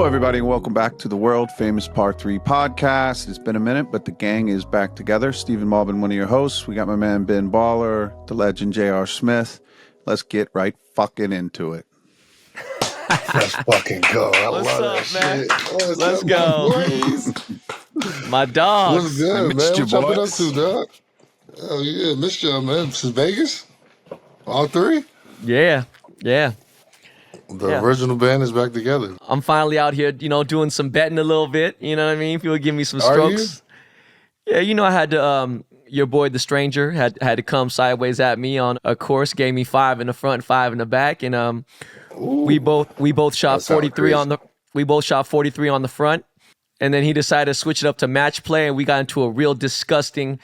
everybody, and welcome back to the world famous Part 3 podcast. It's been a minute, but the gang is back together. Stephen Malbon, one of your hosts. We got my man Ben Baller, the legend J.R. Smith. Let's get right fucking into it. Let's fucking go. I What's love up, that man? shit. Let's go. My dog. What's good, man? missed you, What y'all been up boys. to, dog? Oh, yeah, missed y'all, man. Since Vegas? All three? Yeah. The original band is back together. I'm finally out here, doing some betting a little bit. You know what I mean? People give me some Are strokes. Yeah, I had to, your boy, the stranger, had to come sideways at me on a course, gave me 5 in the front, 5 in the back. And we both shot 43 on the front. And then he decided to switch it up to match play. And we got into a real disgusting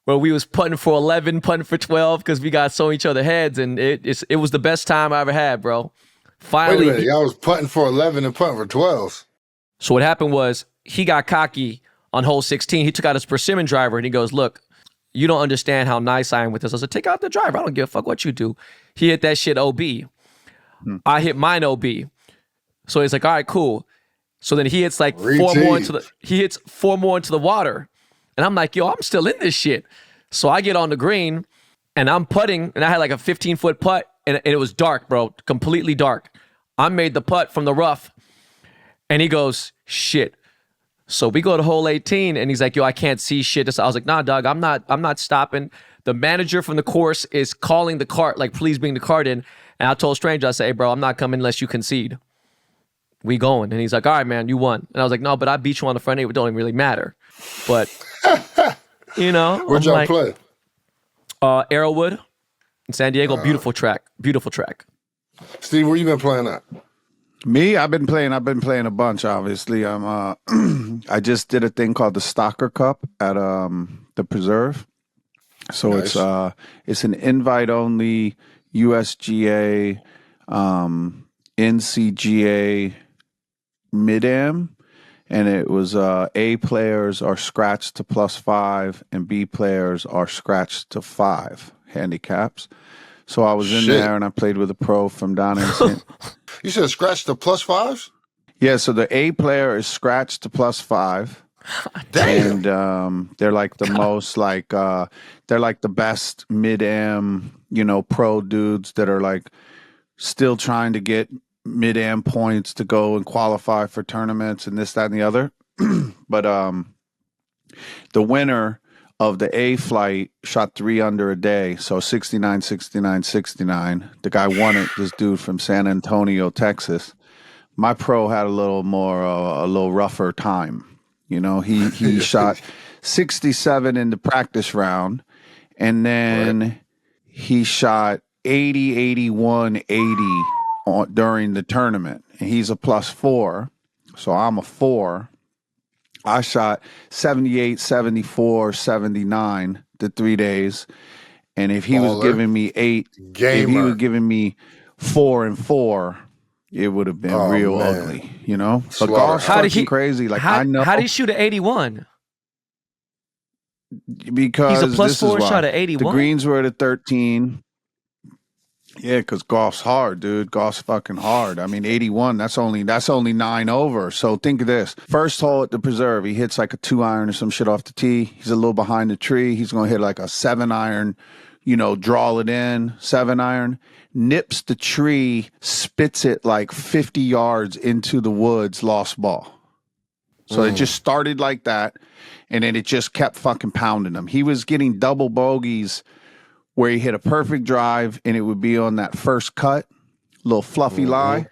where we was putting for 11, putting for 12 because we got so each other heads. And it was the best time I ever had, bro. Finally, Wait a minute. Y'all was putting for 11 and putting for 12s. So what happened was he got cocky on hole 16. He took out his persimmon driver and he goes, look, you don't understand how nice I am with this. I said, take out the driver. I don't give a fuck what you do. He hit that shit OB. I hit mine OB. So he's like, all right, cool. So then he hits like 4 more into the water. And I'm like, yo, I'm still in this shit. So I get on the green and I'm putting, and I had like a 15-foot putt, and it was dark, bro, completely dark. I made the putt from the rough, and he goes, shit. So we go to hole 18, and he's like, yo, I can't see shit. I was like, nah, dog, I'm not stopping. The manager from the course is calling the cart, like, please bring the cart in. And I told stranger, I said, hey, bro, I'm not coming unless you concede. We going. And he's like, all right, man, you won. And I was like, no, but I beat you on the front eight. It don't even really matter. But, Where'd y'all play? Arrowwood in San Diego. Beautiful track. Steve, where you been playing at? Me, I've been playing a bunch, obviously. I just did a thing called the Stalker Cup at the Preserve. So Nice. it's an invite-only USGA, NCGA mid-am, and it was A players are scratched to +5 and B players are scratched to 5 handicaps. So I was in there and I played with a pro from down in St. You said scratch the +5s? Yeah, so the A player is scratched to +5. Damn. And they're like the most they're like the best mid-am, pro dudes that are like still trying to get mid-am points to go and qualify for tournaments and this, that, and the other. But the winner of the A flight shot 3 under a day, so 69, 69, 69. The guy won it, this dude from San Antonio, Texas. My pro had a little rougher time. He shot 67 in the practice round, and then he shot 80, 81, 80 during the tournament. And he's a +4, so I'm a 4. I shot 78, 74, 79 the 3 days. And if he was giving me 8, if he was giving me 4 and 4, it would have been real ugly, But golf's fucking crazy. Like, I know. How did he shoot at 81? Because he's a +4 shot at 81. The greens were at a 13. Yeah, because golf's hard, dude. Golf's fucking hard. I mean, 81, that's only 9 over. So think of this. First hole at the Preserve, he hits like a 2-iron or some shit off the tee. He's a little behind the tree. He's going to hit like a 7-iron, draw it in, 7-iron. Nips the tree, spits it like 50 yards into the woods, lost ball. So it just started like that, and then it just kept fucking pounding him. He was getting double bogeys where he hit a perfect drive, and it would be on that first cut, little fluffy lie.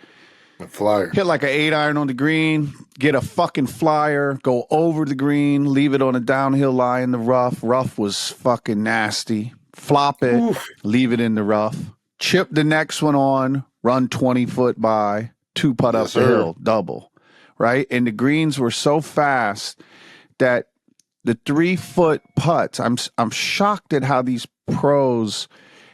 A flyer. Hit like an 8-iron on the green, get a fucking flyer, go over the green, leave it on a downhill lie in the rough. Rough was fucking nasty. Flop it, leave it in the rough. Chip the next one on, run 20 foot by, 2-putt up the hill, double, right? And the greens were so fast that the 3-foot putts, I'm shocked at how these pros,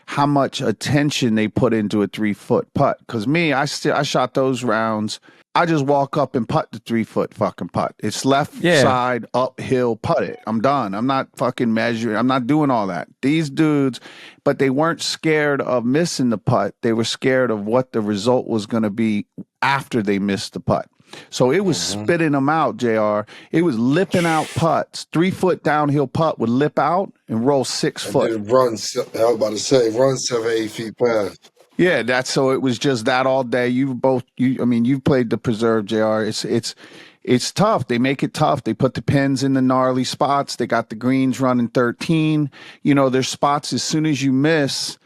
how much attention they put into a 3-foot putt. Because me, I shot those rounds. I just walk up and putt the 3-foot fucking putt. It's left side, uphill, putt it. I'm done. I'm not fucking measuring. I'm not doing all that. These dudes, but they weren't scared of missing the putt. They were scared of what the result was going to be after they missed the putt. So it was spitting them out, JR. It was lipping out putts. 3 foot downhill putt would lip out and roll 6 foot. And then I was about to say, run 7, 8 feet past. Yeah, that's so it was just that all day. You've played the preserve, JR. It's tough. They make it tough. They put the pins in the gnarly spots. They got the greens running 13. There's spots as soon as you miss.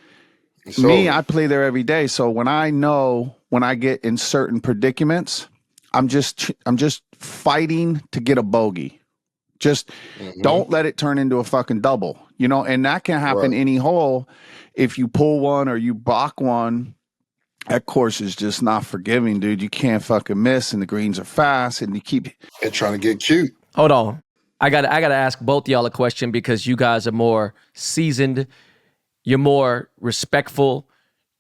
I play there every day. So when I get in certain predicaments, I'm just fighting to get a bogey. Just don't let it turn into a fucking double, and that can happen any hole. If you pull one or you block one, that course is just not forgiving, dude. You can't fucking miss, and the greens are fast, and you keep trying to get cute. Hold on. I gotta ask both y'all a question because you guys are more seasoned. You're more respectful.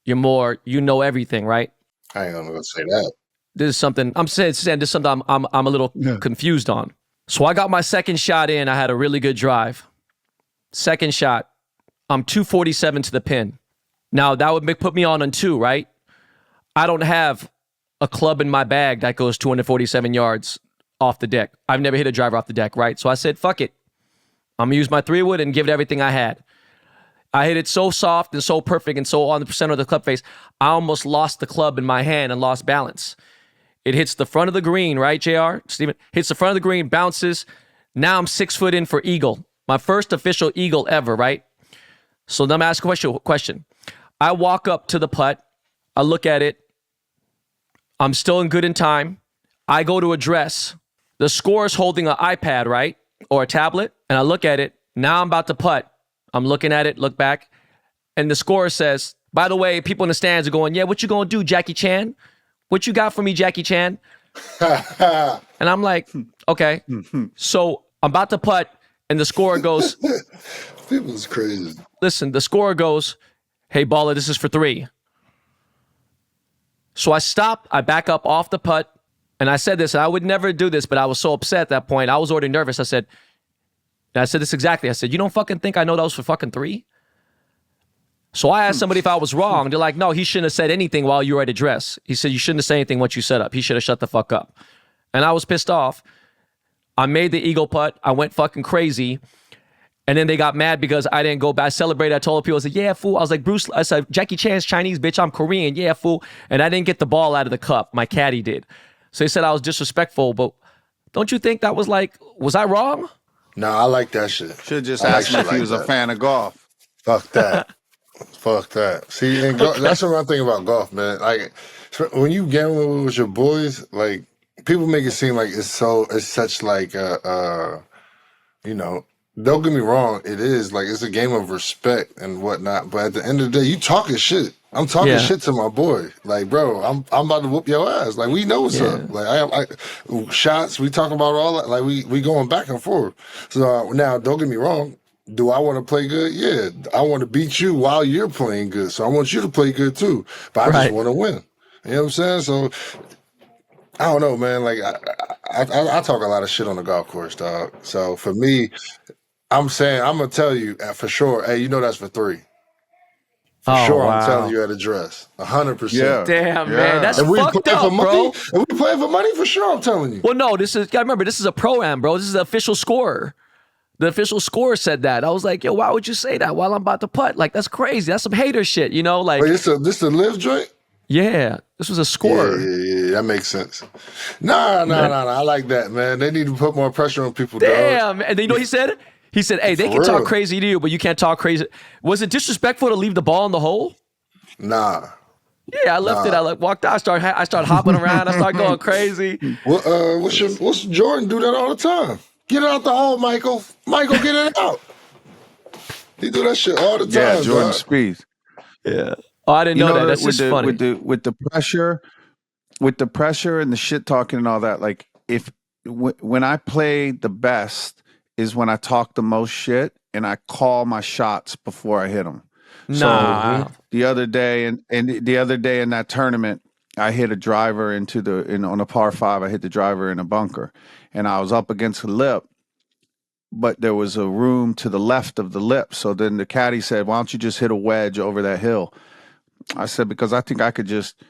You're more, everything, right? I ain't gonna say that. This is something I'm saying. This is something I'm a little confused on. So I got my second shot in. I had a really good drive. Second shot, I'm 247 to the pin. Now that would put me on 2, right? I don't have a club in my bag that goes 247 yards off the deck. I've never hit a driver off the deck, right? So I said, fuck it. I'm gonna use my 3-wood and give it everything I had. I hit it so soft and so perfect and so on the center of the club face, I almost lost the club in my hand and lost balance. It hits the front of the green, right, JR? Stephen? Hits the front of the green, bounces. Now I'm 6 foot in for eagle. My first official eagle ever, right? So then I'm asking a question. I walk up to the putt. I look at it. I'm still in good in time. I go to address. The scorer is holding an iPad, right? Or a tablet. And I look at it. Now I'm about to putt. I'm looking at it, look back. And the scorer says, by the way, people in the stands are going, yeah, what you going to do, Jackie Chan? What you got for me, Jackie Chan? And I'm like, okay. So I'm about to putt. And the scorer goes, People's crazy. Listen, the scorer goes, hey, baller, this is for 3. So I stop, I back up off the putt, and I said this, and I would never do this, but I was so upset at that point. I was already nervous. I said this exactly. I said, you don't fucking think I know that was for fucking 3? So I asked somebody if I was wrong. They're like, no, he shouldn't have said anything while you were at address. He said, you shouldn't have said anything once you set up. He should have shut the fuck up. And I was pissed off. I made the eagle putt. I went fucking crazy. And then they got mad because I didn't go back. I celebrated. I told people, I said, yeah, fool. I was like, Bruce, I said, Jackie Chan's Chinese, bitch. I'm Korean. Yeah, fool. And I didn't get the ball out of the cup. My caddy did. So he said I was disrespectful. But don't you think that was I wrong? No, I like that shit. Should just ask him if he was a fan of golf. Fuck that. Fuck that. See, and that's what I think about golf, man. Like, when you gamble with your boys, like, people make it seem like it's such like don't get me wrong, it is like it's a game of respect and whatnot. But at the end of the day, you talking shit. I'm talking shit to my boy. Like, bro, I'm about to whoop your ass. Like, we know what's up. Like, I shots. We talking about all that. Like, we going back and forth. So now, don't get me wrong. Do I want to play good? Yeah, I want to beat you while you're playing good. So I want you to play good too. But I just want to win. You know what I'm saying? So I don't know, man. Like, I talk a lot of shit on the golf course, dog. So for me, I'm saying, I'm going to tell you for sure, hey, that's for 3. For sure, wow. I'm telling you at address. 100%. Yeah. Damn, man. That's fucked up, bro. If we playing for money, for sure, I'm telling you. Well, no, remember, this is a pro-am, bro. This is the official scorer. The official scorer said that. I was like, yo, why would you say that while I'm about to putt? Like, that's crazy. That's some hater shit, Like, wait, this the live joint? Yeah, this was a scorer. Yeah, that makes sense. Nah, I like that, man. They need to put more pressure on people, Damn, dog. And you know what he said? He said, hey, they can talk crazy to you, but you can't talk crazy. Was it disrespectful to leave the ball in the hole? Nah. Yeah, I left it. I walked out. I started hopping around. I started going crazy. What's Jordan do that all the time? Get it out the hole, Michael. Michael, get it out. He do that shit all the time. Yeah, Jordan Spieth. Yeah. Oh, I didn't know that. That's just funny. With the pressure and the shit talking and all that. Like, when I play the best is when I talk the most shit and I call my shots before I hit them. Nah. So the other day in that tournament, I hit a driver on a par 5. I hit the driver in a bunker, and I was up against the lip, but there was a room to the left of the lip. So then the caddy said, "Why don't you just hit a wedge over that hill?" I said, "Because I think I could just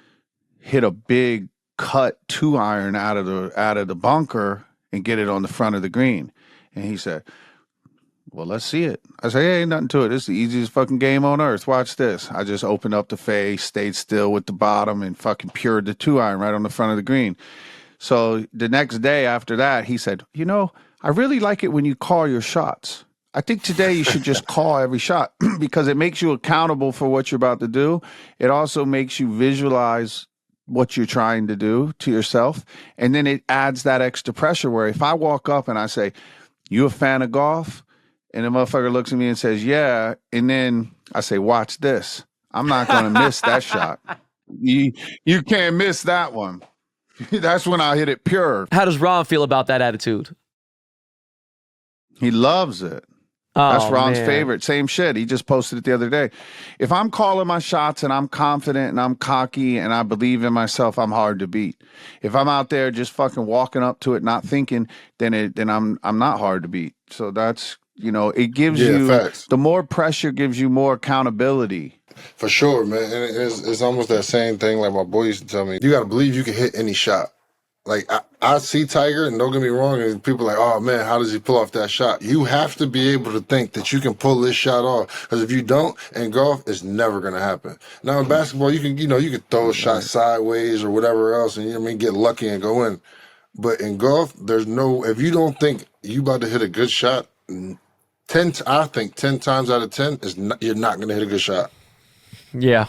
hit a big cut 2-iron out of the bunker and get it on the front of the green. And he said, well, let's see it. I said, hey, ain't nothing to it. It's the easiest fucking game on earth. Watch this. I just opened up the face, stayed still with the bottom, and fucking pured the 2-iron right on the front of the green. So the next day after that, he said, I really like it when you call your shots. I think today you should just call every shot because it makes you accountable for what you're about to do. It also makes you visualize what you're trying to do to yourself. And then it adds that extra pressure where if I walk up and I say, you a fan of golf? And the motherfucker looks at me and says, yeah. And then I say, watch this. I'm not going to miss that shot. You can't miss that one. That's when I hit it pure. How does Ron feel about that attitude? He loves it. That's Ron's favorite. Same shit. He just posted it the other day. If I'm calling my shots and I'm confident and I'm cocky and I believe in myself, I'm hard to beat. If I'm out there just fucking walking up to it, not thinking, then I'm not hard to beat. So that's, it gives you facts. The more pressure gives you more accountability. For sure, man. And it's almost that same thing like my boy used to tell me. You got to believe you can hit any shot. Like, I see Tiger, and don't get me wrong, and people are like, oh, man, how does he pull off that shot? You have to be able to think that you can pull this shot off. Because if you don't, in golf, it's never going to happen. Now, in basketball, you can throw a shot sideways or whatever else and, get lucky and go in. But in golf, if you don't think you about to hit a good shot, 10 times out of 10, you're not going to hit a good shot. Yeah.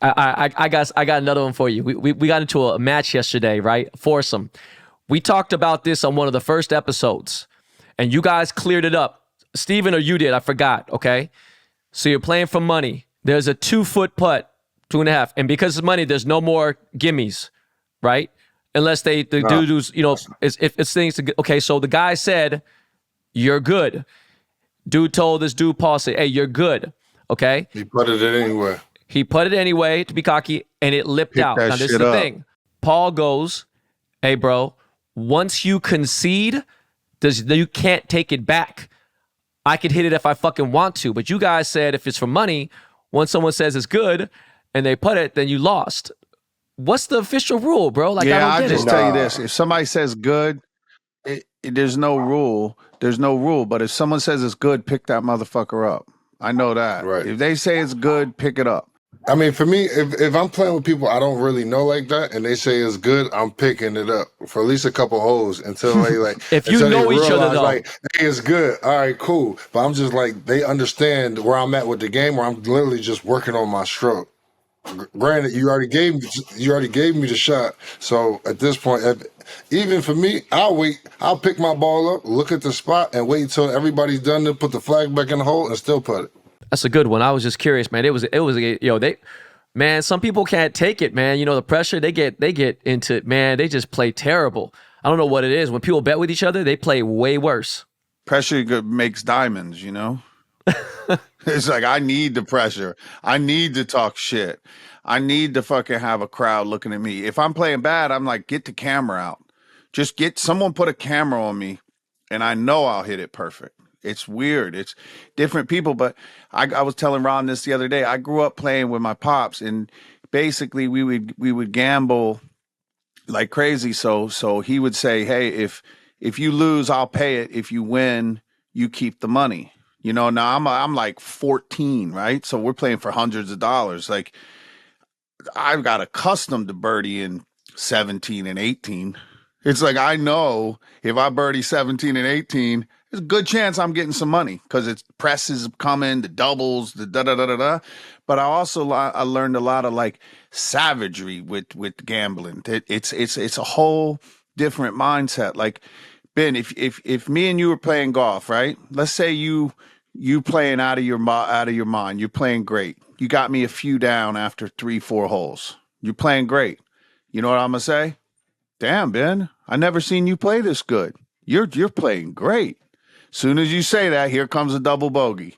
I got another one for you. We got into a match yesterday, right? Foursome. We talked about this on one of the first episodes, and you guys cleared it up. Stephen or you did, I forgot, okay? So you're playing for money. There's a 2-foot putt, 2.5, and because it's money, there's no more gimmies, right? Unless the dude who's, if it's things to, okay, so the guy said, you're good. Dude told this dude, Paul, say, hey, you're good, okay? He putted it anyway. He put it anyway to be cocky, and it lipped out. Now, this is the thing. Paul goes, hey, bro, once you concede, you can't take it back. I could hit it if I fucking want to, but you guys said if it's for money, once someone says it's good and they put it, then you lost. What's the official rule, bro? Like, yeah, I don't I'll get just tell you this. If somebody says good, there's no rule. There's no rule. But if someone says it's good, pick that motherfucker up. I know that. Right. If they say it's good, pick it up. I mean, for me, if I'm playing with people I don't really know like that, and they say it's good, I'm picking it up for at least a couple holes until they like. If you know each other, though, like, hey, it's good. All right, cool. But I'm just like, they understand where I'm at with the game, where I'm literally just working on my stroke. Granted, you already gave me the shot. So at this point, even for me, I'll wait. I'll pick my ball up, look at the spot, and wait until everybody's done to put the flag back in the hole and still put it. That's a good one. I was just curious, man. Some people can't take it, man. The pressure they get into it, man. They just play terrible. I don't know what it is. When people bet with each other, they play way worse. Pressure makes diamonds, It's like, I need the pressure. I need to talk shit. I need to fucking have a crowd looking at me. If I'm playing bad, I'm like, get the camera out. Just get someone put a camera on me, and I know I'll hit it perfect. It's weird. It's different people. But I was telling Ron this the other day. I grew up playing with my pops, and basically we would gamble like crazy. So he would say, hey, if you lose, I'll pay it. If you win, you keep the money. Now I'm like 14, right? So we're playing for hundreds of dollars. Like, I've got accustomed to birdieing 17 and 18. It's like, I know if I birdie 17 and 18, there's a good chance I'm getting some money because it's presses coming, the doubles, the da-da-da-da-da. But I learned a lot of like savagery with gambling. It's a whole different mindset. Like, Ben, if me and you were playing golf, right? Let's say you playing out of your mind. You're playing great. You got me a few down after 3-4 holes. You're playing great. You know what I'm gonna say? Damn, Ben, I never seen you play this good. You're playing great. Soon as you say that, here comes a double bogey.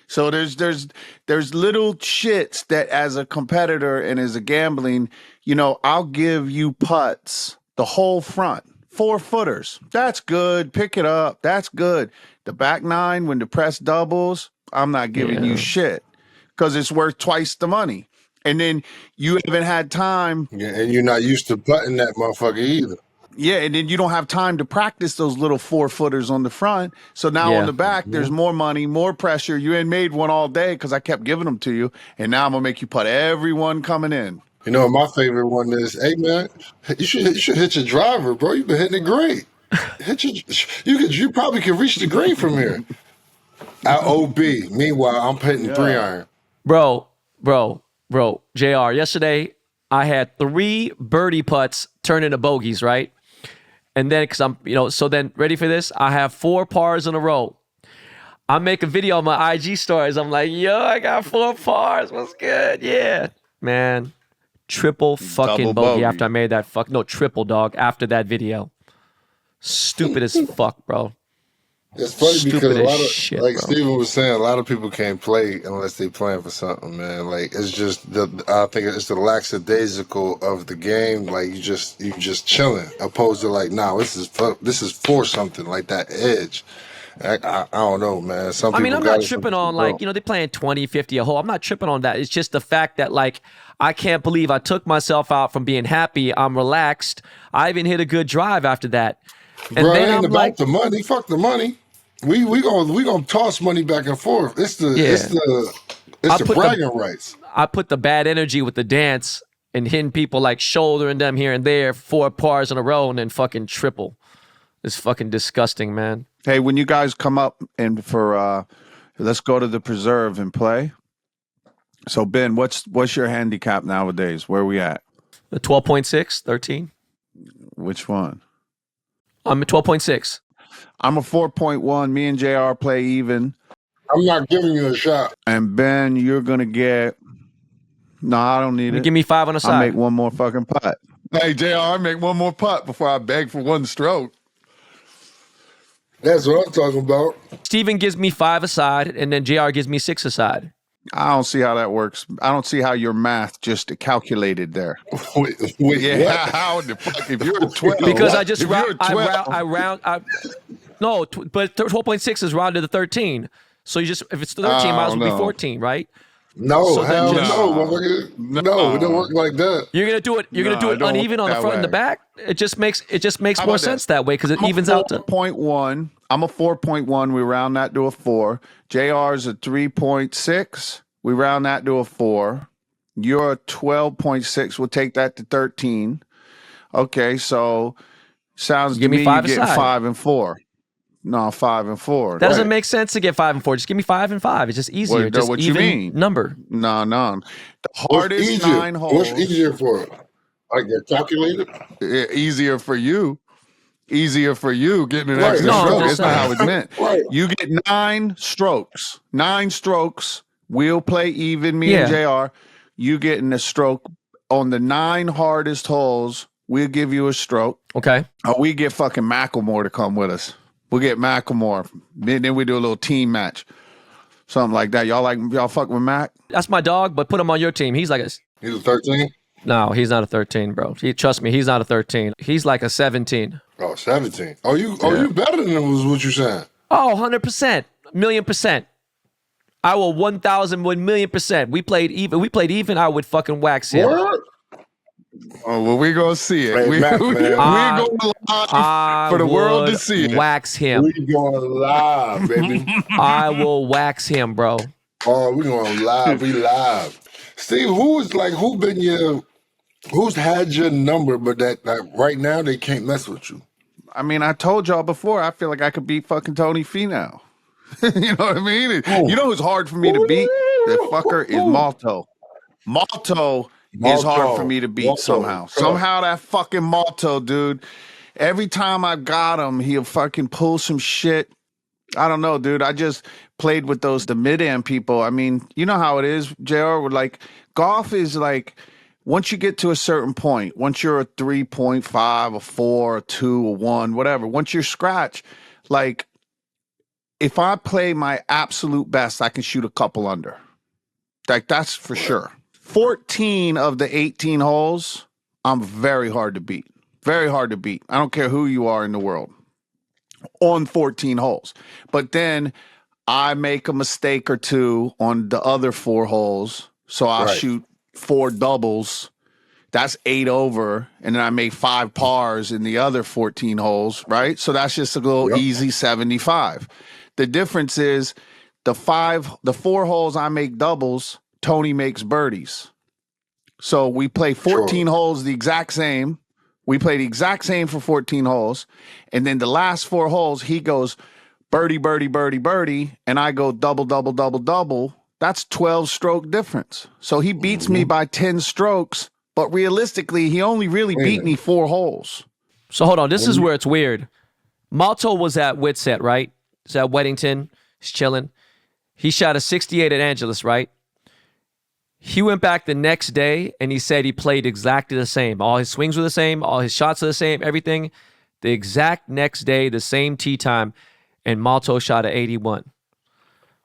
So there's little shits that as a competitor and as a gambling, I'll give you putts the whole front. 4-footers. That's good. Pick it up. That's good. The back 9, when the press doubles, I'm not giving you shit because it's worth twice the money. And then you haven't had time. Yeah, and you're not used to putting that motherfucker either. Yeah, and then you don't have time to practice those little 4-footers on the front. So now on Yeah. the back, there's more money, more pressure. You ain't made one all day because I kept giving them to you. And now I'm going to make you putt everyone coming in. You know, my favorite one is, hey man, you should hit your driver, bro. You've been hitting it great. You probably can reach the green from here. At OB. Meanwhile, I'm hitting 3-iron. Bro, JR, yesterday I had 3 birdie putts turn into bogeys, right? And then, so then, ready for this? I have 4 pars in a row. I make a video on my IG stories. I'm like, yo, I got 4 pars. What's good? Yeah. Man, triple fucking Double bogey bogey. after I made that triple, dog, after that video. Stupid as fuck, bro. It's funny Stupid because a as lot of, shit, like bro. Stephen was saying, a lot of people can't play unless they playing for something, man. Like it's just I think it's the lackadaisical of the game. Like you just chilling, opposed to like, nah, this is for something like that edge. I don't know, man. Some people. I'm not tripping on like, they're playing 20, 50 a hole. I'm not tripping on that. It's just the fact that like, I can't believe I took myself out from being happy. I'm relaxed. I even hit a good drive after that. And bro, then it ain't I'm about like, the money. Fuck the money. We gonna toss money back and forth. It's the bragging rights. I put the bad energy with the dance and hitting people like shouldering them here and there, 4 pars in a row and then fucking triple. It's fucking disgusting, man. Hey, when you guys come up and for let's go to the preserve and play. So Ben, what's your handicap nowadays? Where are we at? The 12.6, 13. Which one? I'm at 12.6. I'm a 4.1. Me and JR play even. I'm not giving you a shot. And Ben, you're gonna get. No, I don't need it. Give me 5 on the side. I'll make one more fucking putt. Hey, JR, I make one more putt before I beg for one stroke. That's what I'm talking about. Steven gives me 5 aside, and then JR gives me 6 aside. I don't see how that works. I don't see how your math just calculated there. Wait, Yeah, what? how the fuck? If you're a 12, Because I if just you're a 12, but 12.6 is rounded to 13. So you just, if it's 13, might as well be 14, right? No, So hell then no, motherfucker. No, it don't work like that. You're gonna do it. You're gonna do it don't uneven on the work front and the that back. It just makes How more about sense this? that way because it evens out to. 4.1. I'm a 4.1. We round that to a 4. JR's a 3.6. We round that to a 4. You're a 12.6. We'll take that to 13. Okay, so sounds Give to me me 5 you get aside. 5 and 4. No, 5 and 4. That doesn't make sense to get 5 and 4. Just give me 5 and 5. It's just easier. Just what you even mean? number. No. The What's hardest easier? 9 holes. What's easier for it? Like your calculator? Easier for you. Easier for you getting an Right. extra No, stroke. just That's not how it's meant. Right. You get 9 strokes. 9 strokes. We'll play even, me and JR. You getting a stroke on the 9 hardest holes. We'll give you a stroke. Okay. Or we get fucking Macklemore to come with us. We'll get Macklemore. Then we do a little team match. Something like that. Y'all fuck with Mac? That's my dog, but put him on your team. He's like a. He's a 13? No, he's not a 13, bro. Trust me, he's not a 13. He's like a 17. Oh, 17. You better than him was what you saying. Oh, 100%. $1,000,000%. I will 1,000,000,000%. We played even. I would fucking wax him. What? Oh, well, we're going to see it. Hey, We're Mac, going man. to live for the world to see it. Wax him. We going live, baby. I will wax him, bro. Oh, we going live. We live. Steve, who's had your number, but that right now they can't mess with you? I mean, I told y'all before, I feel like I could beat fucking Tony Finau. You know what I mean? You know who's hard for me to beat? That fucker is Malto. Malto is hard for me to beat somehow. Somehow that fucking Malto, dude. Every time I got him, he'll fucking pull some shit. I don't know, dude. I just played with the mid-am people. I mean, you know how it is, JR, with like golf is like once you get to a certain point, once you're a 3.5, a 4, a 2, a 1, whatever, once you're scratch, like if I play my absolute best, I can shoot a couple under. Like that's for sure. 14 of the 18 holes, I'm very hard to beat. Very hard to beat. I don't care who you are in the world on 14 holes. But then I make a mistake or two on the other 4 holes. So I'll shoot 4 doubles. That's 8 over, and then I make 5 pars in the other 14 holes, right? So that's just a little easy 75. The difference is the 4 holes I make doubles, Tony makes birdies. So we play 14 holes the exact same. We play the exact same for 14 holes, and then the last 4 holes he goes birdie, birdie, birdie, birdie, and I go double, double, double, double. That's 12 stroke difference. So he beats me by 10 strokes. But realistically, he only really beat me 4 holes. So hold on. This is where it's weird. Malto was at Whitsett, right? He's at Weddington. He's chilling. He shot a 68 at Angeles, right? He went back the next day, and he said he played exactly the same. All his swings were the same. All his shots are the same. Everything. The exact next day, the same tee time, and Malto shot a 81.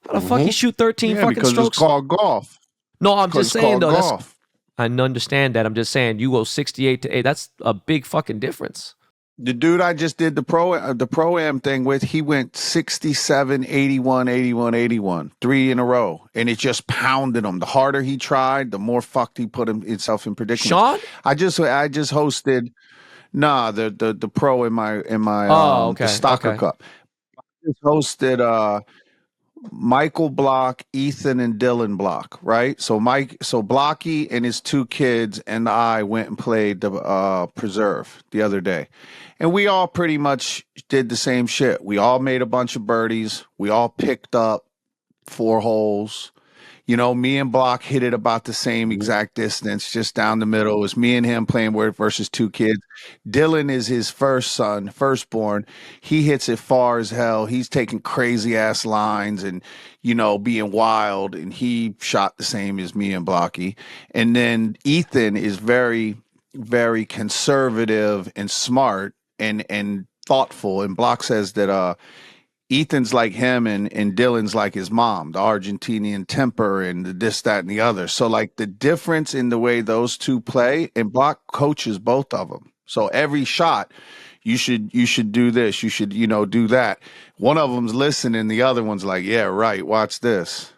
How the fuck he shoot 13 fucking because strokes? It's called golf. No, I'm just saying, though. Golf. I understand that. I'm just saying you go 68 to 8. That's a big fucking difference. The dude I just did the pro-am thing with, he went 67, 81, 81, 81, 3 in a row, and it just pounded him. The harder he tried, the more fucked he put himself in predicament. Sean? I just hosted the pro in my the Stocker Cup. I just hosted Michael Block, Ethan, and Dylan Block, right? So Blocky and his 2 kids and I went and played the Preserve the other day. And we all pretty much did the same shit. We all made a bunch of birdies. We all picked up 4 holes. You know, me and Block hit it about the same exact distance, just down the middle. It was me and him playing versus 2 kids. Dylan is his firstborn. He hits it far as hell. He's taking crazy ass lines and, you know, being wild. And he shot the same as me and Blocky. And then Ethan is very, very conservative and smart and thoughtful. And Block says that Ethan's like him and Dylan's like his mom, the Argentinian temper and the this, that, and the other. So like the difference in the way those 2 play, and Block coaches both of them. So every shot, you should do this, you should, do that. One of them's listening, the other one's like, yeah, right, watch this.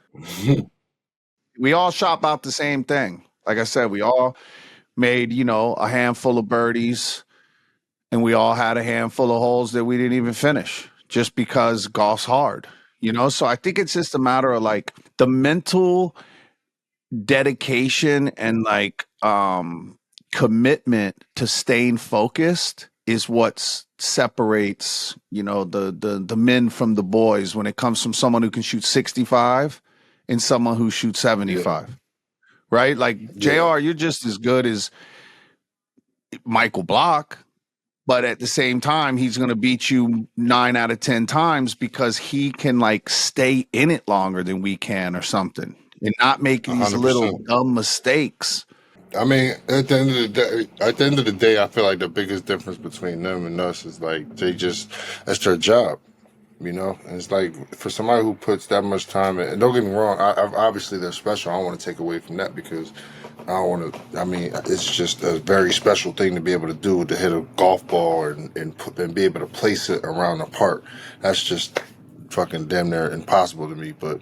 We all shot about the same thing. Like I said, we all made, a handful of birdies, and we all had a handful of holes that we didn't even finish. Just because golf's hard, So I think it's just a matter of like the mental dedication and like commitment to staying focused is what separates, the men from the boys when it comes from someone who can shoot 65 and someone who shoots 75. Right? Like JR, you're just as good as Michael Block. But at the same time, he's going to beat you 9 out of 10 times because he can like stay in it longer than we can or something and not make these 100%. Little dumb mistakes. I mean, at the end of the day, I feel like the biggest difference between them and us is like that's their job, And it's like for somebody who puts that much time in, and don't get me wrong, obviously they're special. I don't want to take away from that because I don't want to. I mean, it's just a very special thing to be able to do, to hit a golf ball and be able to place it around the park. That's just fucking damn near impossible to me. But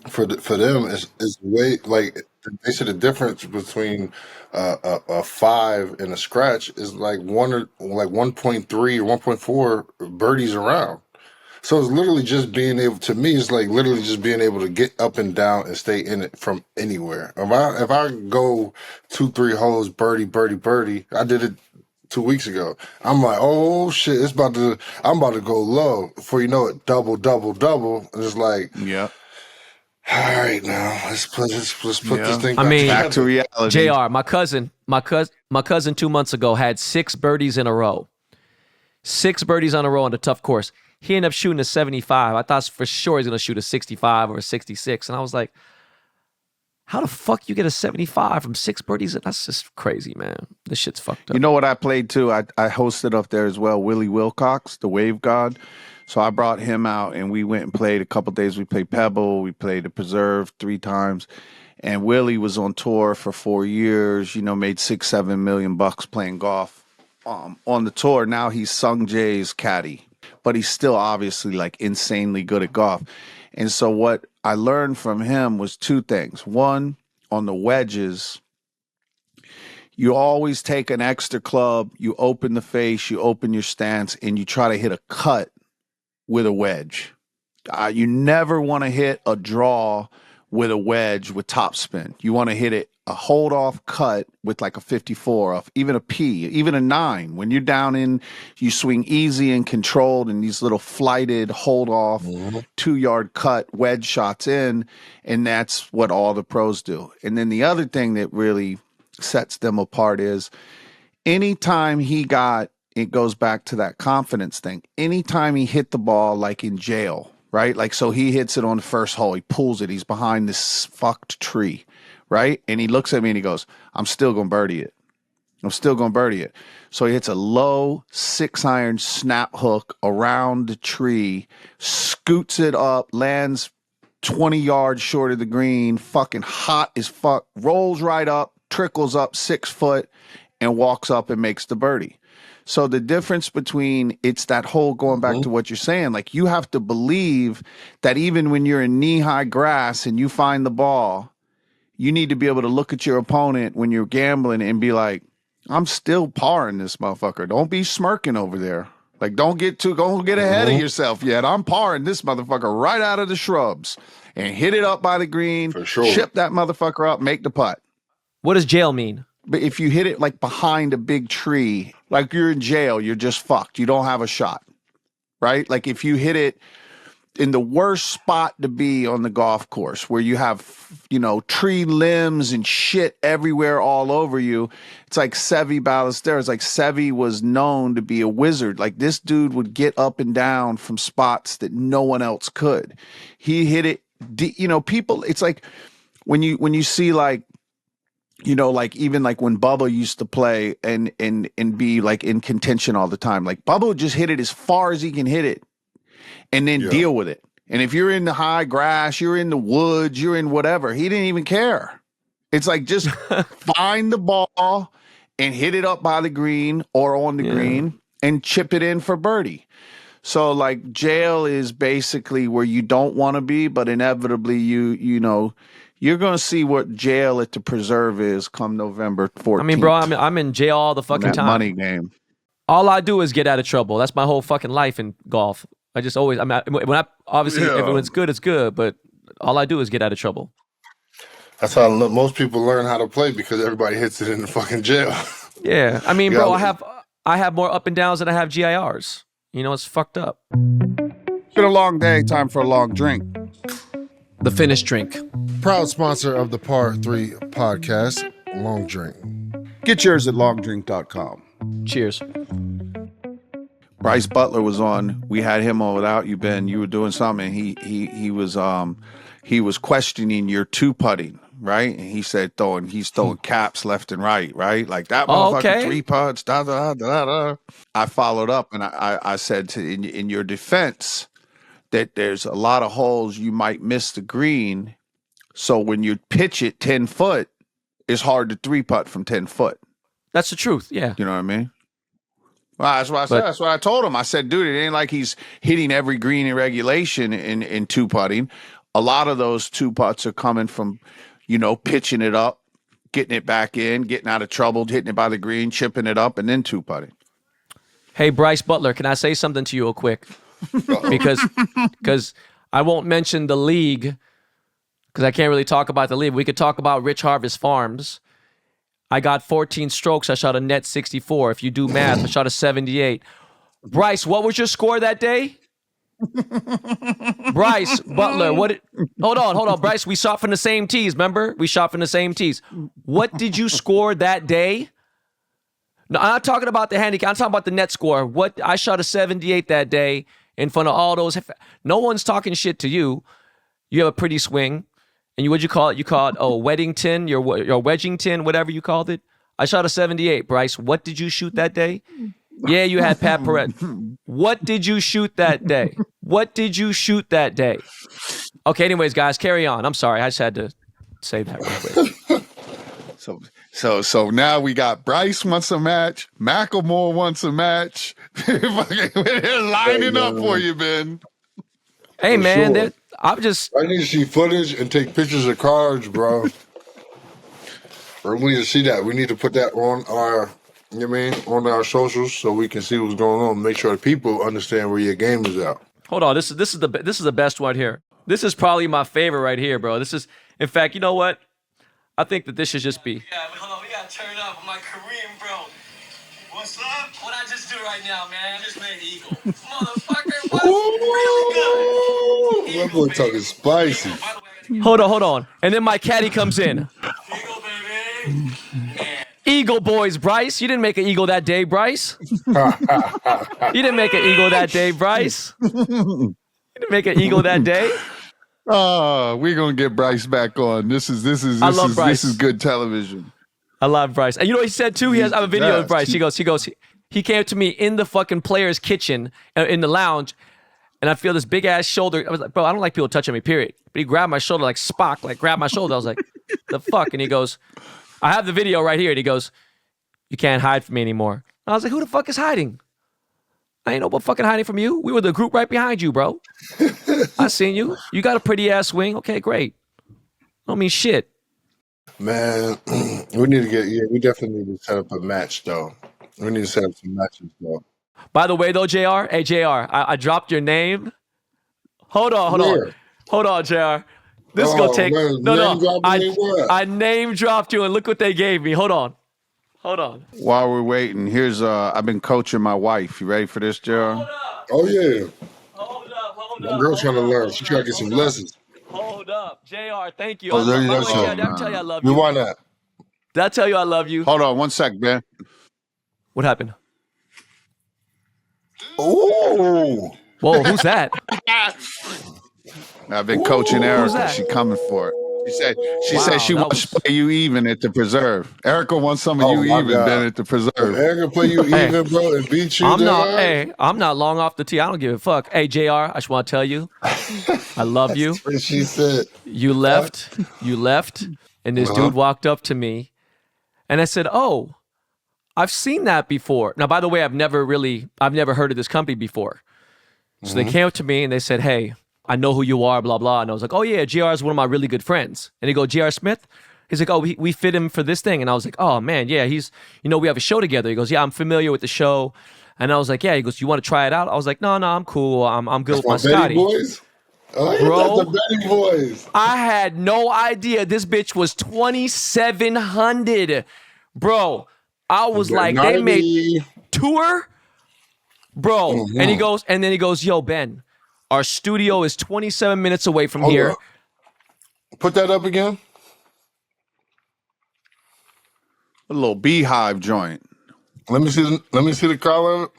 for them, it's way like they said the difference between a 5 and a scratch is like 1.3 or 1.4 birdies around. So it's literally just being able, to me, it's like literally just being able to get up and down and stay in it from anywhere. If I go 2-3 holes, birdie, birdie, birdie, I did it 2 weeks ago. I'm like, oh shit, I'm about to go low. Before you know it, double, double, double. And it's like, yeah. All right, now let's put this thing back to reality. JR, my cousin 2 months ago had 6 birdies in a row. 6 birdies on a row on a tough course. He ended up shooting a 75. I thought for sure he's going to shoot a 65 or a 66. And I was like, how the fuck you get a 75 from 6 birdies? That's just crazy, man. This shit's fucked up. You know what I played too? I hosted up there as well, Willie Wilcox, the wave god. So I brought him out and we went and played a couple days. We played Pebble. We played the Preserve 3 times. And Willie was on tour for 4 years, made $6-7 million playing golf on the tour. Now he's Sung Jae's caddy. But he's still obviously like insanely good at golf. And so what I learned from him was 2 things. One, on the wedges, you always take an extra club, you open the face, you open your stance, and you try to hit a cut with a wedge. You never want to hit a draw with a wedge with topspin. You want to hit it a hold off cut with like a 54 off, even a P, even a 9. When you're down in, you swing easy and controlled, and these little flighted hold off 2-yard cut wedge shots in, and that's what all the pros do. And then the other thing that really sets them apart is anytime it goes back to that confidence thing. Anytime he hit the ball like in jail, right? Like, so he hits it on the first hole, he pulls it, he's behind this fucked tree, right? And he looks at me and he goes, I'm still going to birdie it. I'm still going to birdie it. So he hits a low 6-iron snap hook around the tree, scoots it up, lands 20 yards short of the green, fucking hot as fuck, rolls right up, trickles up 6 foot, and walks up and makes the birdie. So the difference between, it's that whole going back to what you're saying, like you have to believe that even when you're in knee-high grass and you find the ball, you need to be able to look at your opponent when you're gambling and be like, I'm still parring this motherfucker. Don't be smirking over there. Like, don't get ahead of yourself yet. I'm parring this motherfucker right out of the shrubs and hit it up by the green, For sure. ship that motherfucker up, make the putt. What does jail mean? But if you hit it like behind a big tree, like you're in jail, you're just fucked. You don't have a shot, right? Like if you hit it in the worst spot to be on the golf course where you have, tree limbs and shit everywhere all over you. It's like Seve Ballesteros. Like Seve was known to be a wizard. Like this dude would get up and down from spots that no one else could. He hit it, people, it's like when you see like, like even like when Bubba used to play and be like in contention all the time, like Bubba would just hit it as far as he can hit it and then deal with it. And if you're in the high grass, you're in the woods, you're in whatever, he didn't even care. It's like just find the ball and hit it up by the green or on the green and chip it in for birdie. So like jail is basically where you don't want to be, but inevitably you're going to see what jail at the preserve is come November 14th. I mean, bro, I'm in jail all the fucking time. Money game. All I do is get out of trouble. That's my whole fucking life in golf. I just always, obviously, when it's good, it's good, but all I do is get out of trouble. That's how most people learn how to play, because everybody hits it in the fucking jail. Yeah. I mean, bro, I have more up and downs than I have GIRs. It's fucked up. It's been a long day. Time for a long drink. The finished drink. Proud sponsor of the Par 3 podcast, Long Drink. Get yours at longdrink.com. Cheers. Brice Butler was on. We had him on without you, Ben. You were doing something. He was questioning your 2-putting, right? And he said he's throwing caps left and right? Like that motherfucker 3 putts. Da da da da. I followed up and I said in your defense that there's a lot of holes you might miss the green. So when you pitch it 10 foot, it's hard to 3-putt from 10 foot. That's the truth. Yeah. You know what I mean? Well, that's what I said. That's what I told him. I said, dude, it ain't like he's hitting every green in regulation in 2-putting. A lot of those 2-putts are coming from, pitching it up, getting it back in, getting out of trouble, hitting it by the green, chipping it up, and then 2-putting. Hey, Brice Butler, can I say something to you real quick? Because I won't mention the league, because I can't really talk about the league. We could talk about Rich Harvest Farms. I got 14 strokes. I shot a net 64. If you do math, I shot a 78. Brice, what was your score that day? Brice Butler, hold on. Brice, we shot from the same tees, remember? We shot from the same tees. What did you score that day? No, I'm not talking about the handicap. I'm talking about the net score. I shot a 78 that day in front of all those. No one's talking shit to you. You have a pretty swing. And what'd you call it? You called it, Weddington, your Wedgington, whatever you called it. I shot a 78, Brice. What did you shoot that day? Yeah, you had Pat Perret. What did you shoot that day? Okay, anyways, guys, carry on. I'm sorry. I just had to say that real quick. So now we got Brice wants a match. Macklemore wants a match. They're lining up for you, Ben. Hey, man, sure. I need to see footage and take pictures of cards, bro. Or we need to see that. We need to put that on our, you know what I mean, on our socials so we can see what's going on. Make sure the people understand where your game is at. Hold on, this is the best one here. This is probably my favorite right here, bro. This is, in fact, you know what? I think that this should just be. Yeah, but hold on, we gotta turn up. I'm like Kareem, bro. What's up? What I just do right now, man? I just made Eagle. Motherfucker, what's really good? That boy talking spicy. Hold on. And then my caddy comes in. Eagle, baby. Eagle boys, Brice. You didn't make an eagle that day, Brice. You didn't make an eagle that day, Brice. You didn't make an eagle that day. Oh, we're gonna get Brice back on. This is good television. I love Brice. And you know what he said too? I have a video of Brice. He came to me in the fucking player's kitchen, in the lounge, and I feel this big ass shoulder. I was like, bro, I don't like people touching me, period. But he grabbed my shoulder like Spock, like grabbed my shoulder. I was like, the fuck? And he goes, I have the video right here. And he goes, you can't hide from me anymore. And I was like, who the fuck is hiding? I ain't no fucking hiding from you. We were the group right behind you, bro. I seen you. You got a pretty ass swing. Okay, great. Don't mean shit. Man, we definitely need to set up a match, though. We need to set up some matches, though. By the way, though, JR, hey, JR, I dropped your name. Hold on, JR. This is going to take... Man, no. I name dropped you, and look what they gave me. Hold on. While we're waiting, here's I've been coaching my wife. You ready for this, Gerald? Oh yeah. Hold up. My girl's trying to learn. She trying to get some lessons. Hold up. JR, thank you. Oh, there you go. Did I tell you I love you? Why not? Did I tell you I love you? Hold on 1 sec, man. What happened? Oh. Whoa, who's that? I've been coaching Erica. She coming for it. She said she wants to play you even at the preserve. Erica wants some of you even than at the preserve. Erica play you even, bro, and beat you. I'm not long off the tee. I don't give a fuck. Hey, JR, I just want to tell you, I love you. That's what she said. You left, and this dude walked up to me, and I said, "Oh, I've seen that before." Now, by the way, I've never heard of this company before. So they came up to me and they said, "Hey, I know who you are, blah, blah." And I was like, "Oh, yeah, JR is one of my really good friends." And he go, "JR Smith?" He's like, "Oh, we fit him for this thing." And I was like, "Oh, man, yeah, we have a show together." He goes, "Yeah, I'm familiar with the show." And I was like, "Yeah." He goes, "You want to try it out?" I was like, No, I'm cool. I'm good with my Scotty. Boys? Oh, bro, the Betty Boys. I had no idea this bitch was 2,700. Bro, I was like, they made tour? Bro. And then he goes, "Yo, Ben, our studio is 27 minutes away from here." Put that up again. A little beehive joint. Let me see the collar.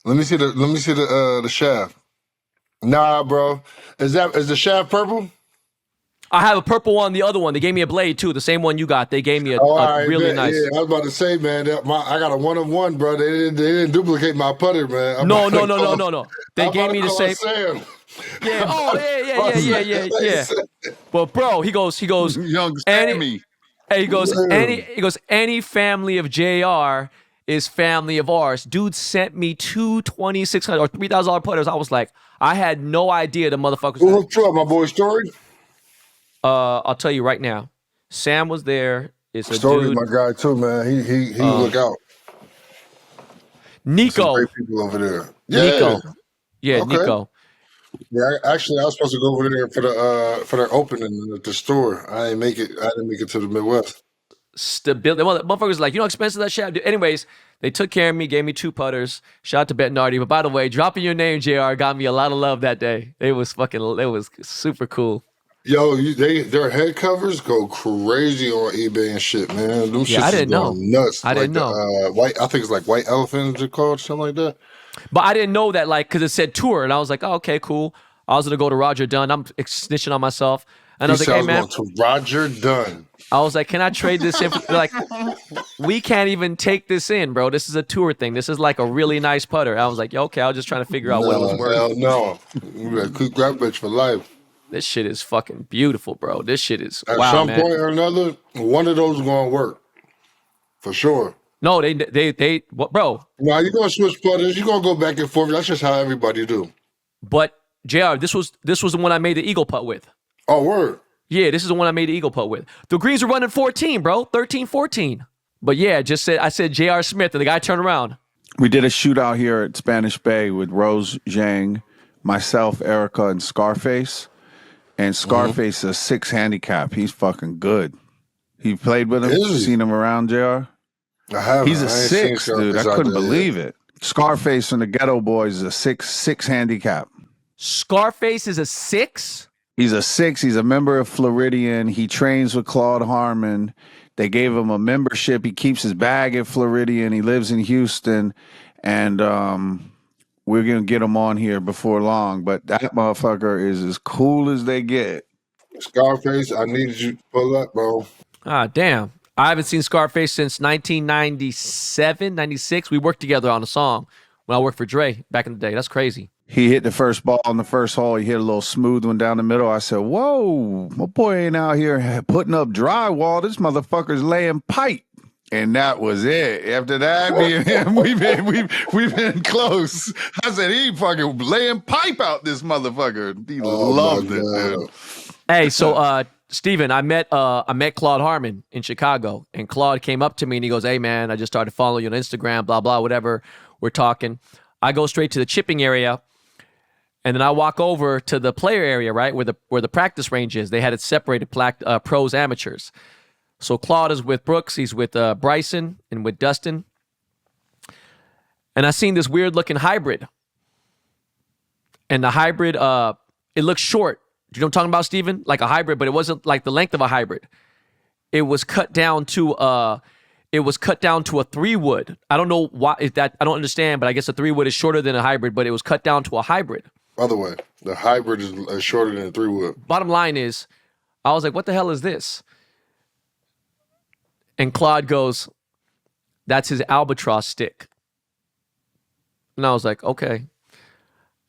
Let me see the shaft. Nah, bro. Is the shaft purple? I have a purple one, the other one. They gave me a blade too, the same one you got. They gave me a really nice. Yeah, I was about to say, man, I got a 1-of-1, bro. They didn't duplicate my putter, man. No. They gave me the same. Sam. Yeah. Oh, yeah. But bro, he goes, Young Sammy. He goes, any family of JR is family of ours. Dude sent me two $2,600 or $3,000 putters. I was like, I had no idea the motherfuckers. What's up, my boy Story? I'll tell you right now. Sam was there. It's a Story, dude. my guy too, man. He look out. Nico. Some great people over there. Nico. Yeah, okay. Nico. Yeah, actually, I was supposed to go over there for their opening at the store. I didn't make it to the Midwest. Stability. Well, the motherfuckers like, you know how expensive that shit. Anyways, they took care of me, gave me 2 putters. Shout out to Bettinardi. But by the way, dropping your name, JR, got me a lot of love that day. It was super cool. Yo, their head covers go crazy on eBay and shit, man. Them shits I didn't know. Nuts. I didn't know. I think it's like White Elephant, they're called, something like that. But I didn't know that, like, because it said tour, and I was like, oh, okay, cool. I was gonna go to Roger Dunn. I'm snitching on myself, and I was like, hey man, to Roger Dunn. I was like, can I trade this in? They're like, we can't even take this in, bro. This is a tour thing. This is like a really nice putter. I was like, yeah, okay. I was just trying to figure out what it was worth. Hell no, you better keep that bitch for life. This shit is fucking beautiful, bro. This shit is at wow, some man. point or another, one of those is gonna work for sure. No, they what, bro? Nah, you're gonna switch putters. You're gonna go back and forth. That's just how everybody do. But JR, this was the one I made the eagle putt with. Oh, word. Yeah, this is the one I made the eagle putt with. The greens were running 14, bro. 13, 14. But yeah, I said J.R. Smith, and the guy turned around. We did a shootout here at Spanish Bay with Rose Zhang, myself, Erica, and Scarface. And Scarface is a 6 handicap. He's fucking good. He played with him. Seen him around, JR? I have. He's a 6, dude. I couldn't believe it. Scarface from the Ghetto Boys is a 6 handicap. Scarface is a 6? He's a 6. He's a member of Floridian. He trains with Claude Harmon. They gave him a membership. He keeps his bag at Floridian. He lives in Houston. And we're going to get him on here before long. But that motherfucker is as cool as they get. Scarface, I need you to pull up, bro. Ah, damn. I haven't seen Scarface since 1997, 96. We worked together on a song when I worked for Dre back in the day. That's crazy. He hit the first ball on the first hole. He hit a little smooth one down the middle. I said, whoa, my boy ain't out here putting up drywall. This motherfucker's laying pipe. And that was it. After that, me and him, we've been close. I said, he fucking laying pipe out this motherfucker. He loved it, dude. Hey, so Stephen, I met Claude Harmon in Chicago, and Claude came up to me and he goes, "Hey man, I just started following you on Instagram, blah blah, whatever." We're talking. I go straight to the chipping area, and then I walk over to the player area, right where the practice range is. They had it separated, pros, amateurs. So Claude is with Brooks, he's with Bryson and with Dustin, and I seen this weird looking hybrid, and the hybrid it looks short. Do you know what I'm talking about, Steven? Like a hybrid, but it wasn't like the length of a hybrid. It was cut down to a 3-wood. I don't know why I don't understand, but I guess a 3-wood is shorter than a hybrid, but it was cut down to a hybrid. By the way, the hybrid is shorter than a 3-wood. Bottom line is, I was like, what the hell is this? And Claude goes, that's his albatross stick. And I was like, okay.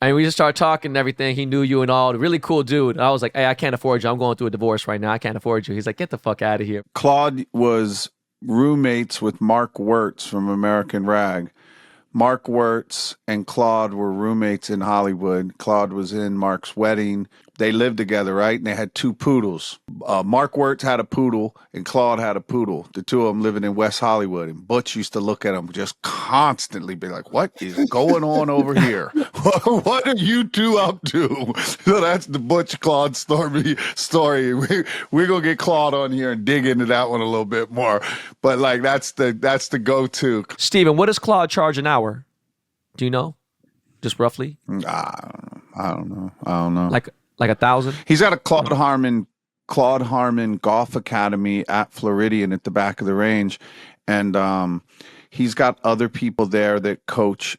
And we just started talking and everything. He knew you and all. Really cool dude. And I was like, hey, I can't afford you. I'm going through a divorce right now. I can't afford you. He's like, get the fuck out of here. Claude was roommates with Mark Wirtz from American Rag. Mark Wirtz and Claude were roommates in Hollywood. Claude was in Mark's wedding. They lived together, right? And they had 2 poodles. Mark Wirtz had a poodle and Claude had a poodle. The 2 of them living in West Hollywood. And Butch used to look at them just constantly be like, what is going on over here? What are you 2 up to? So that's the Butch Claude story. We're going to get Claude on here and dig into that one a little bit more. But like, that's the go-to. Steven, what does Claude charge an hour? Do you know? Just roughly? I don't know. Like 1,000? He's got a Claude Harmon Golf Academy at Floridian at the back of the range. And he's got other people there that coach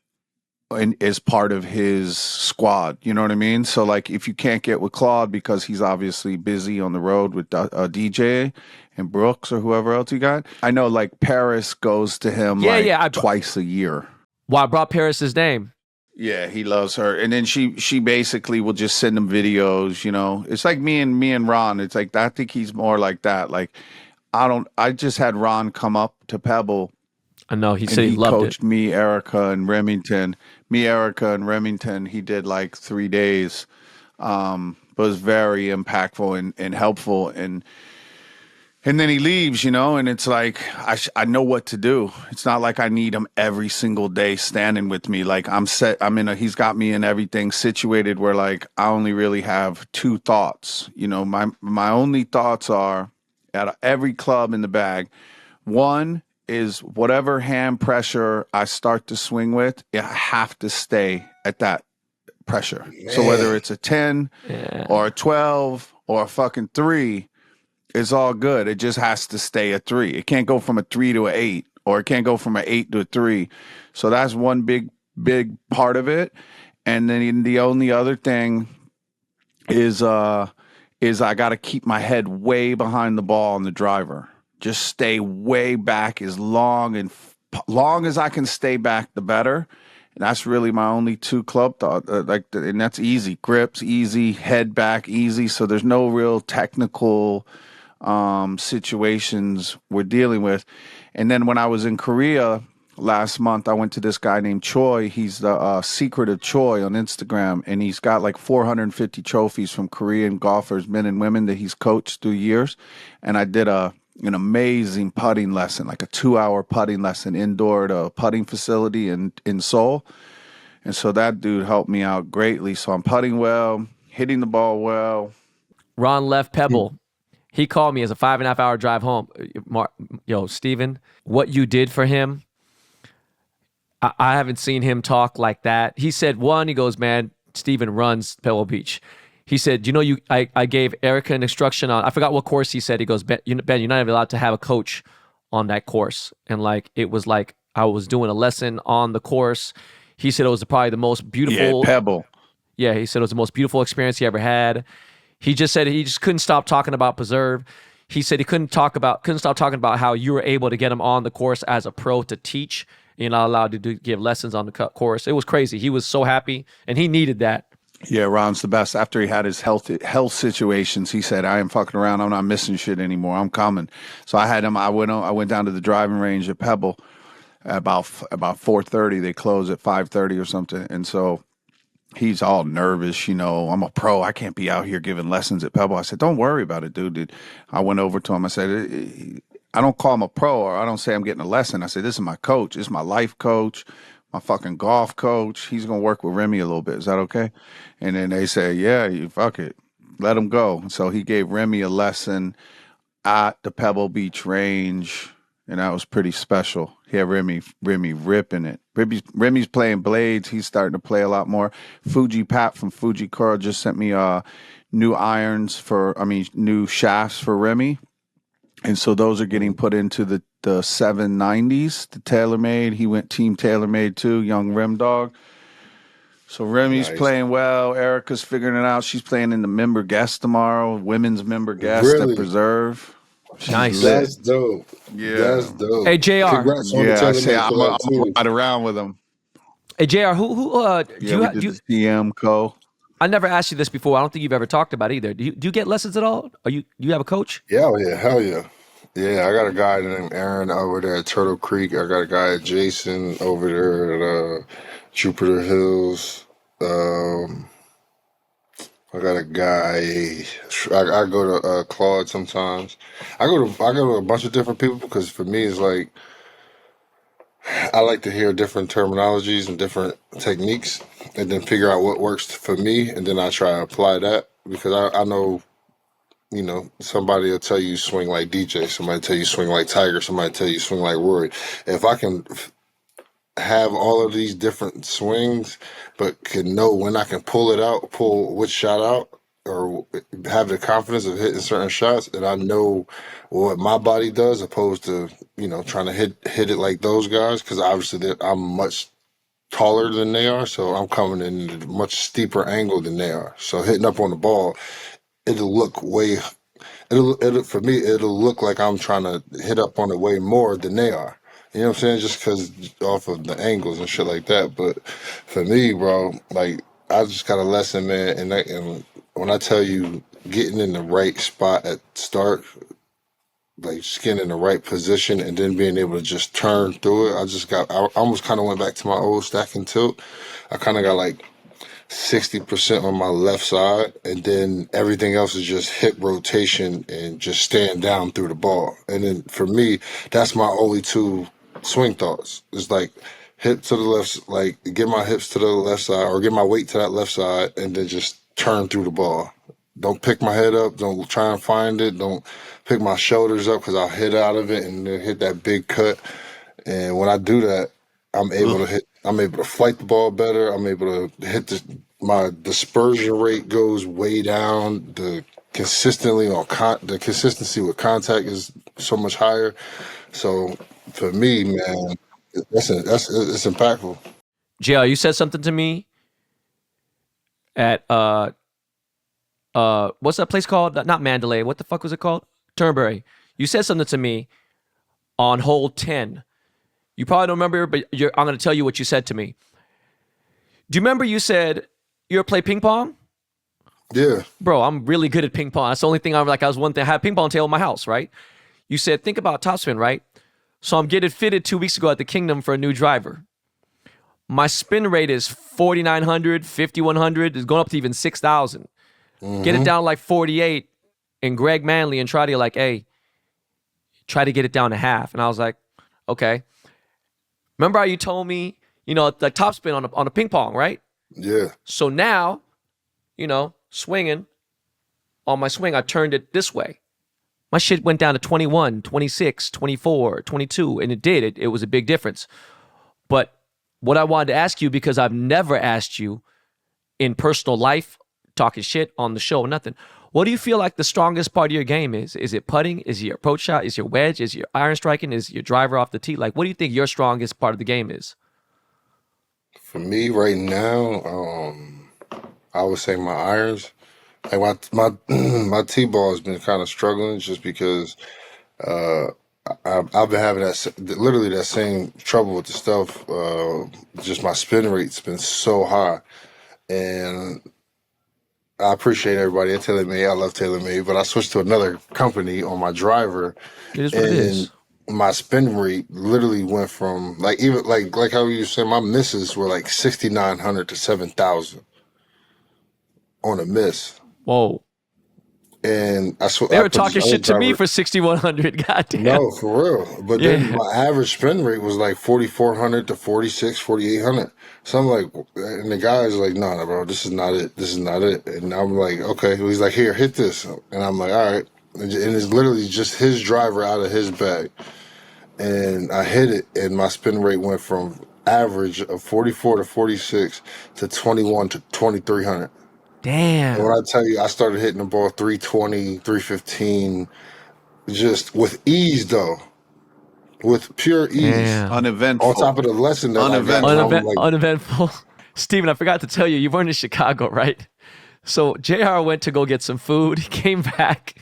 and is part of his squad. You know what I mean? So like if you can't get with Claude because he's obviously busy on the road with DJ and Brooks or whoever else you got. I know like Paris goes to him twice a year. Well, I brought Paris's name. Yeah, he loves her. And then she basically will just send him videos, you know. It's like me and Ron. It's like I think he's more like that. Like I just had Ron come up to Pebble. I know, he said he loved it. He coached me, Erica, and Remington. He did like 3 days. But it was very impactful and helpful and then he leaves, you know, and it's like, I know what to do. It's not like I need him every single day standing with me. Like he's got me in everything situated where like, I only really have 2 thoughts. You know, my only thoughts are at every club in the bag. One is whatever hand pressure I start to swing with, I have to stay at that pressure. Man. So whether it's a 10 or a 12 or a fucking 3, it's all good. It just has to stay a 3. It can't go from a 3 to an 8, or it can't go from an 8 to a 3. So that's one big part of it. And then the only other thing is I got to keep my head way behind the ball on the driver. Just stay way back as long as I can stay back, the better. And that's really my only 2 club thought. And that's easy. Grips easy, head back easy. So there's no real technical situations we're dealing with. And then when I was in Korea, last month I went to this guy named Choi. He's the Secret of Choi on Instagram, and he's got like 450 trophies from Korean golfers, men and women, that he's coached through years. And I did an amazing putting lesson, like a 2-hour putting lesson indoor at a putting facility in Seoul. And so that dude helped me out greatly. So I'm putting well, hitting the ball well. Ron left Pebble. He called me as a 5.5 hour drive home. Stephen, what you did for him, I haven't seen him talk like that. He said, he goes, man, Stephen runs Pebble Beach. He said, I gave Erica an instruction on, I forgot what course he said. He goes, Ben, you're not even allowed to have a coach on that course. And like, it was like I was doing a lesson on the course. He said it was probably the most beautiful. Yeah, Pebble. Yeah, he said it was the most beautiful experience he ever had. He just said he just couldn't stop talking about Preserve. He said he couldn't stop talking about how you were able to get him on the course as a pro to teach. You're not allowed to give lessons on the course. It was crazy. He was so happy, and he needed that. Yeah, Ron's the best. After he had his health situations, he said, "I ain't fucking around. I'm not missing shit anymore. I'm coming." So I had him. I went down to the driving range at Pebble at about 4:30. They close at 5:30 or something, and so he's all nervous. I'm a pro. I can't be out here giving lessons at Pebble. I said, "Don't worry about it, dude." I went over to him. I said, I don't call him a pro, or I don't say I'm getting a lesson. I say, this is my coach. This is my life coach, my fucking golf coach. He's going to work with Remy a little bit. Is that okay? And then they say, yeah, you fuck it. Let him go. So he gave Remy a lesson at the Pebble Beach range, and that was pretty special. He had Remy ripping it. Remy's playing blades. He's starting to play a lot more. Fuji Pat from Fuji Curl just sent me new new shafts for Remy. And so those are getting put into the 790s, the TaylorMade. He went team TaylorMade too, young Rim Dog. So Remy's playing well. Erica's figuring it out. She's playing in the member guest tomorrow, women's member guest at Preserve. Nice. That's dope. Yeah. That's dope. Hey, JR. Congrats on the I say I'm too. ride around with him. Hey, JR, do you the CM Co. I never asked you this before. I don't think you've ever talked about it either. Do you get lessons at all? Do you have a coach? Yeah, hell yeah. Yeah, I got a guy named Aaron over there at Turtle Creek. I got a guy at Jason over there at Jupiter Hills. I got a guy. I go to Claude sometimes. I go to a bunch of different people because for me it's like I like to hear different terminologies and different techniques, and then figure out what works for me, and then I try to apply that because I know. Somebody will tell you swing like DJ, somebody tell you swing like Tiger, somebody tell you swing like Rory. If I can have all of these different swings, but can know when I can pull which shot out, or have the confidence of hitting certain shots, and I know what my body does, opposed to trying to hit it like those guys, because obviously I'm much taller than they are, so I'm coming in at a much steeper angle than they are. So hitting up on the ball, it'll look for me, it'll look like I'm trying to hit up on it way more than they are. You know what I'm saying? Just because off of the angles and shit like that. But for me, bro, like, I just got a lesson, man. And when I tell you getting in the right spot at start, like just getting in the right position and then being able to just turn through it, I almost kind of went back to my old stack and tilt. I kind of got like 60% on my left side, and then everything else is just hip rotation and just staying down through the ball. And then for me, that's my only two swing thoughts. It's like hip to the left, like get my hips to the left side or get my weight to that left side, and then just turn through the ball. Don't pick my head up. Don't try and find it. Don't pick my shoulders up because I'll hit out of it and then hit that big cut. And when I do that, I'm able to flight the ball better. I'm able to hit my dispersion rate goes way down. The consistency with contact is so much higher. So for me, man, it's impactful. JL, you said something to me at what's that place called? Not Mandalay. What the fuck was it called? Turnberry. You said something to me on hole 10. You probably don't remember, but I'm going to tell you what you said to me. Do you remember you said you ever play ping pong? Yeah. Bro, I'm really good at ping pong. That's the only thing I had a ping pong table in my house, right? You said, think about topspin, right? So I'm getting fitted 2 weeks ago at the Kingdom for a new driver. My spin rate is 4,900, 5,100. It's going up to even 6,000. Get it down like 48. And Greg Manley and Trotty are like, hey, try to get it down to half. And I was like, okay. Remember how you told me, the top spin on a ping pong, right? Yeah. So now, swinging on my swing, I turned it this way. My shit went down to 21, 26, 24, 22, and it did. It was a big difference. But what I wanted to ask you, because I've never asked you in personal life, talking shit on the show, nothing. What do you feel like the strongest part of your game is? Is it putting? Is it your approach shot? Is your wedge? Is your iron striking? Is your driver off the tee? Like, what do you think your strongest part of the game is? For me right now, I would say my irons. Like my T-ball has been kind of struggling just because I've been having literally that same trouble with the stuff. Just my spin rate's been so high, and I appreciate everybody at TaylorMade. I love TaylorMade, but I switched to another company on my driver. It is what it is. My spin rate literally went from like how you said my misses were like 6,900 to 7,000 on a miss. Whoa. And they were talking shit to me for 6,100. Goddamn. No, for real. But then my average spin rate was like 4,400 to 46, 4,800. So I'm like, and the guy's like, no, bro, this is not it. This is not it. And I'm like, okay. He's like, here, hit this. And I'm like, all right. And it's literally just his driver out of his bag. And I hit it, and my spin rate went from average of 44 to 46 to 21 to 2,300. Damn. And when I tell you, I started hitting the ball 320, 315, just with ease, though. With pure ease. Damn. Uneventful. On top of the lesson that Uneventful. Steven, I forgot to tell you, you weren't in Chicago, right? So JR went to go get some food. He came back.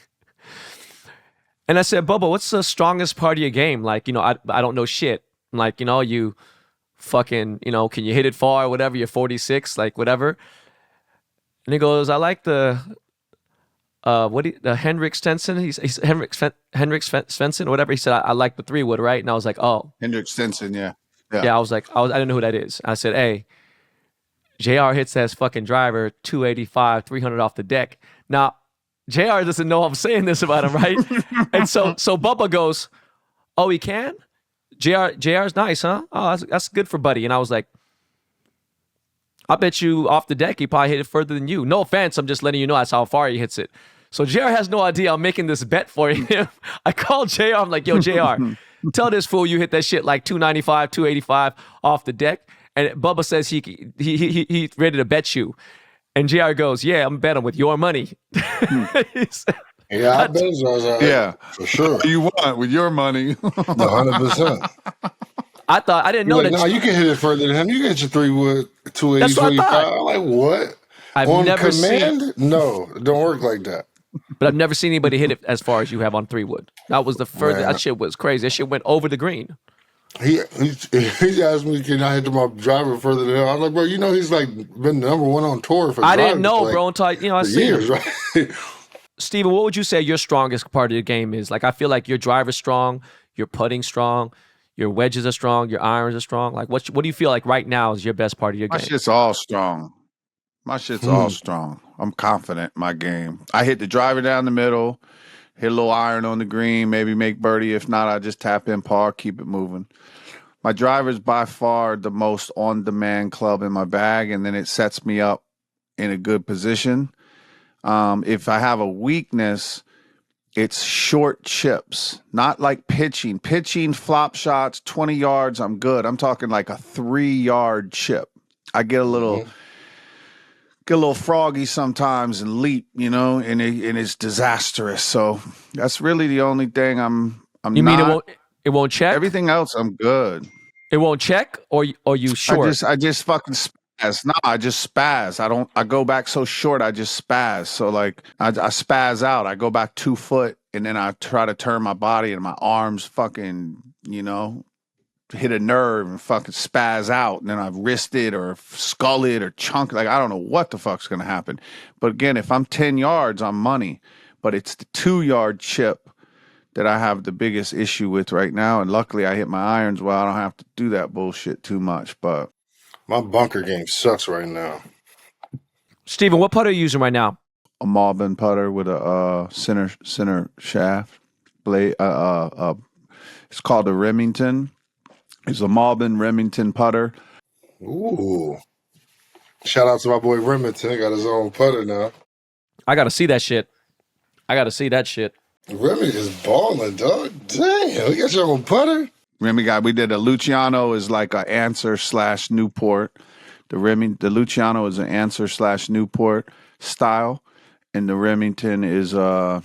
And I said, Bubba, what's the strongest part of your game? Like, I don't know shit. Like, you fucking, can you hit it far or whatever? You're 46, like whatever. And he goes, I like the Henrik Stenson. He's Henrik Svensson or whatever. He said, I like the 3-wood, right? And I was like, oh. Henrik Stenson, yeah. Yeah, I was like, I didn't know who that is. I said, hey, JR hits that fucking driver 285, 300 off the deck. Now, JR doesn't know I'm saying this about him, right? And so Bubba goes, oh, he can? JR's nice, huh? Oh, that's good for Buddy. And I was like, I bet you off the deck he probably hit it further than you. No offense, I'm just letting you know that's how far he hits it. So JR has no idea I'm making this bet for him. I called JR. I'm like, yo, JR, tell this fool you hit that shit like 295, 285 off the deck. And Bubba says he ready to bet you. And JR goes, yeah, I'm betting with your money. Yeah, I bet so. Yeah, for sure. What do you want with your money? 100%. I didn't know like, that. No, you can hit it further than him. You can hit your 3-wood, 280, 285. I'm like, what? I've on never command? seen. No, it don't work like that. But I've never seen anybody hit it as far as you have on 3-wood. That was the furthest. That shit was crazy. That shit went over the green. He asked me, can I hit my driver further than him? I was like, bro, he's like been number one on tour for. I didn't know, bro, until I see years, him. Right? Steven, what would you say your strongest part of the game is? Like, I feel like your driver's strong, your putting strong, your wedges are strong, your irons are strong. Like, what do you feel like right now is your best part of your game? My shit's all strong. All strong. I'm confident in my game. I hit the driver down the middle, hit a little iron on the green, maybe make birdie. If not, I just tap in par, keep it moving. My driver's by far the most on-demand club in my bag, and then it sets me up in a good position. If I have a weakness, it's short chips, not like pitching. Pitching, flop shots, 20 yards, I'm good. I'm talking like a 3-yard chip. I get a little froggy sometimes and leap, and it's disastrous. So that's really the only thing I'm You not. mean it won't check? Everything else, I'm good. It won't check, or you short? I just fucking spaz. No, I just spaz. I go back so short, I just spaz. So like I spaz out. I go back 2 foot, and then I try to turn my body and my arms fucking, hit a nerve and fucking spaz out. And then I wrist it or skull it or chunk. Like, I don't know what the fuck's going to happen. But again, if I'm 10 yards, I'm money. But it's the 2-yard chip that I have the biggest issue with right now. And luckily I hit my irons well. I don't have to do that bullshit too much. But my bunker game sucks right now. Stephen, what putter are you using right now? a Malbon putter with a center shaft blade. It's called a Remington. It's a Malbon Remington putter. Ooh. Shout out to my boy Remington. Got his own putter now. I got to see that shit. Remy is balling, dog. Damn, you got your own putter? Remy we did a Luciano is like an Answer / Newport. The Luciano is an Answer / Newport style, and the Remington is a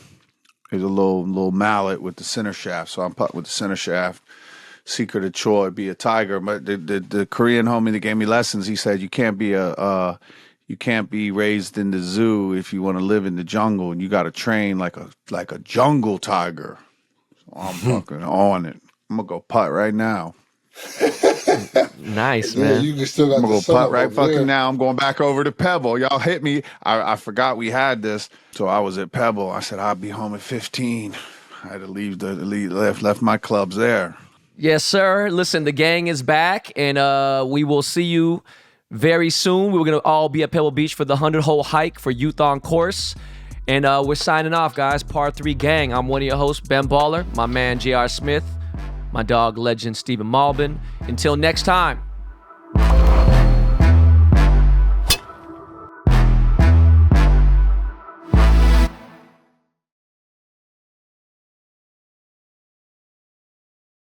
little mallet with the center shaft. So I'm putting with the center shaft. Secret of Troy, be a tiger. But the Korean homie that gave me lessons, he said you can't be raised in the zoo if you want to live in the jungle, and you got to train like a jungle tiger. So I'm fucking on it. I'm gonna go putt right now. Nice, man. You can still got I'm gonna the go putt right fucking fucking now. I'm going back over to Pebble. Y'all hit me. I forgot we had this, so I was at Pebble. I said I'll be home at 15. I had to leave left my clubs there. Yes, sir. Listen, the gang is back, and we will see you very soon. We're going to all be at Pebble Beach for the 100-hole hike for Youth on Course. And we're signing off, guys. Part 3 gang. I'm one of your hosts, Ben Baller, my man, J.R. Smith, my dog, legend, Stephen Malbon. Until next time,